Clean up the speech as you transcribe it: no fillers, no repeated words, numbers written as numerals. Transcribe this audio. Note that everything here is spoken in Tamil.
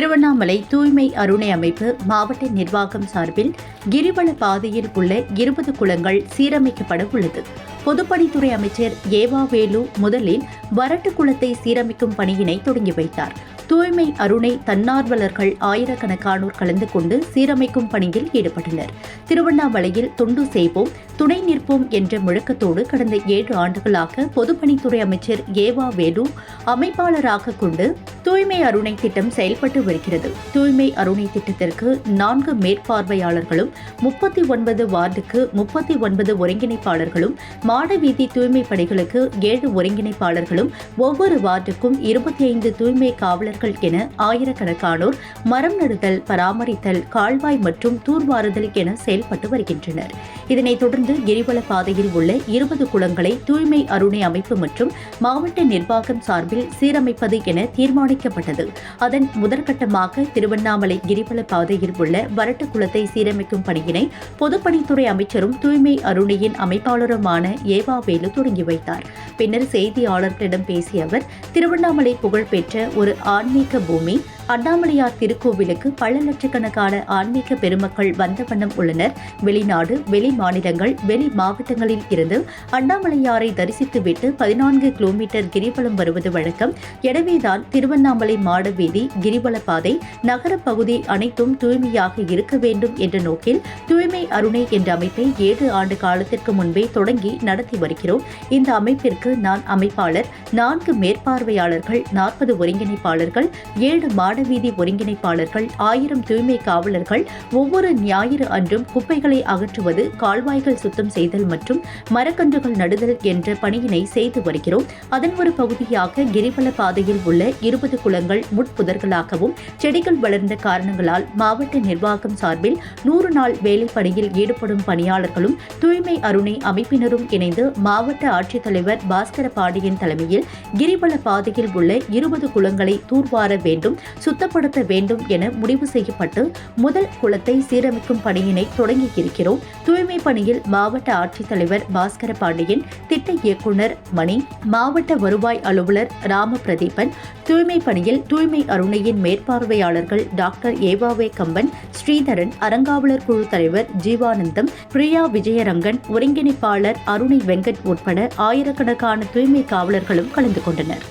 திருவண்ணாமலை தூய்மை அருணை அமைப்பு மாவட்ட நிர்வாகம் சார்பில் கிரிவல பாதையில் உள்ள 20 குளங்கள் சீரமைக்கப்பட உள்ளது. பொதுப்பணித்துறை அமைச்சர் ஏவா வேலு முதலில் வரட்டு குளத்தை சீரமைக்கும் பணியினை தொடங்கி வைத்தார். தூய்மை அருணை தன்னார்வலர்கள் ஆயிரக்கணக்கானோர் கலந்து கொண்டு சீரமைக்கும் பணியில் ஈடுபட்டனர். திருவண்ணாமலையில் தொண்டு செய்வோம் துணை நிற்போம் என்ற முழக்கத்தோடு கடந்த 7 ஆண்டுகளாக பொதுப்பணித்துறை அமைச்சர் ஏவா வேலு அமைப்பாளராக கொண்டு தூய்மை அருணை திட்டம் செயல்பட்டு வருகிறது. தூய்மை அருணை திட்டத்திற்கு 4 மேற்பார்வையாளர்களும் 39 வார்டுக்கு 39 ஒருங்கிணைப்பாளர்களும், மாடவீதி தூய்மை பணிகளுக்கு 7 ஒருங்கிணைப்பாளர்களும், ஒவ்வொரு வார்டுக்கும் 25 தூய்மை காவலர்கள் என ஆயிரக்கணக்கானோர் மரம் நடுதல், பராமரித்தல், கால்வாய் மற்றும் தூர்வாறுதல் என செயல்பட்டு வருகின்றனர். இதனைத் தொடர்ந்து கிரிவல பாதையில் உள்ள 20 குளங்களை தூய்மை அருணை அமைப்பு மற்றும் மாவட்ட நிர்வாகம் சார்பில் சீரமைப்பது என தீர்மானிக்கப்பட்டது. அதன் முதற்கட்டமாக திருவண்ணாமலை கிரிவல பாதையில் உள்ள வரட்டு குளத்தை சீரமைக்கும் பணியினை பொதுப்பணித்துறை அமைச்சரும் தூய்மை அருணையின் அமைப்பாளருமான ஏவா வேலு தொடங்கி வைத்தார். பின்னர் செய்தியாளர்களிடம் பேசிய அவர், திருவண்ணாமலை புகழ்பெற்ற ஒரு ஆன்மீக பூமி. அண்ணாமலையார் திருக்கோவிலுக்கு பல லட்சக்கணக்கான ஆன்மீக பெருமக்கள் வந்த வண்ணம் உள்ளனர். வெளிநாடு, வெளி மாநிலங்கள், வெளி மாவட்டங்களில் இருந்து அண்ணாமலையாரை தரிசித்துவிட்டு 14 கிலோமீட்டர் கிரிவலம் வருவது வழக்கம். எனவேதான் திருவண்ணாமலை மாடவீதி, கிரிவல பாதை, நகர பகுதி அனைத்தும் தூய்மையாக இருக்க வேண்டும் என்ற நோக்கில் தூய்மை அருணை என்ற அமைப்பை 7 ஆண்டு காலத்திற்கு முன்பே தொடங்கி நடத்தி வருகிறோம். இந்த அமைப்பிற்கு நான் அமைப்பாளர், 4 மேற்பார்வையாளர்கள், 40 ஒருங்கிணைப்பாளர்கள், 7 மாடவீதி ஒருங்கிணைப்பாளர்கள், 1000 தூய்மை காவலர்கள். ஒவ்வொரு ஞாயிறு அன்றும் குப்பைகளை அகற்றுவது, கால்வாய்கள் சுத்தம் செய்தல் மற்றும் மரக்கன்றுகள் நடுதல் என்ற பணியினை செய்து வருகிறோம். அதன் ஒரு பகுதியாக கிரிவல பாதையில் உள்ள 20 குளங்கள் முட்புதர்களாகவும் செடிகள் வளர்ந்த காரணங்களால் மாவட்ட நிர்வாகம் சார்பில் 100 நாள் வேலை பணியில் ஈடுபடும் பணியாளர்களும் தூய்மை அருணை அமைப்பினரும் இணைந்து மாவட்ட ஆட்சித்தலைவர் பாஸ்கர பாண்டியன் தலைமையில் கிரிவல பாதையில் உள்ள 20 குளங்களை தூர்வார வேண்டும், சுத்தப்படுத்த வேண்டும் என முடிவு செய்யப்பட்டு முதல் குளத்தை சீரமைக்கும் பணியினை தொடங்கி இருக்கிறோம். தூய்மை பணியில் மாவட்ட ஆட்சித்தலைவர் பாஸ்கர பாண்டியன், திட்ட இயக்குநர் மணி, மாவட்ட வருவாய் அலுவலர் ராமபிரதீபன், தூய்மை பணியில் தூய்மை அருணையின் மேற்பார்வையாளர்கள் டாக்டர் ஏவாவே கம்பன், ஸ்ரீதரன், அறங்காவலர் குழு தலைவர் ஜீவானந்தம், பிரியா விஜயரங்கன், ஒருங்கிணைப்பாளர் அருணை வெங்கட் உட்பட ஆயிரக்கணக்கான தூய்மை காவலர்களும் கலந்து கொண்டனர்.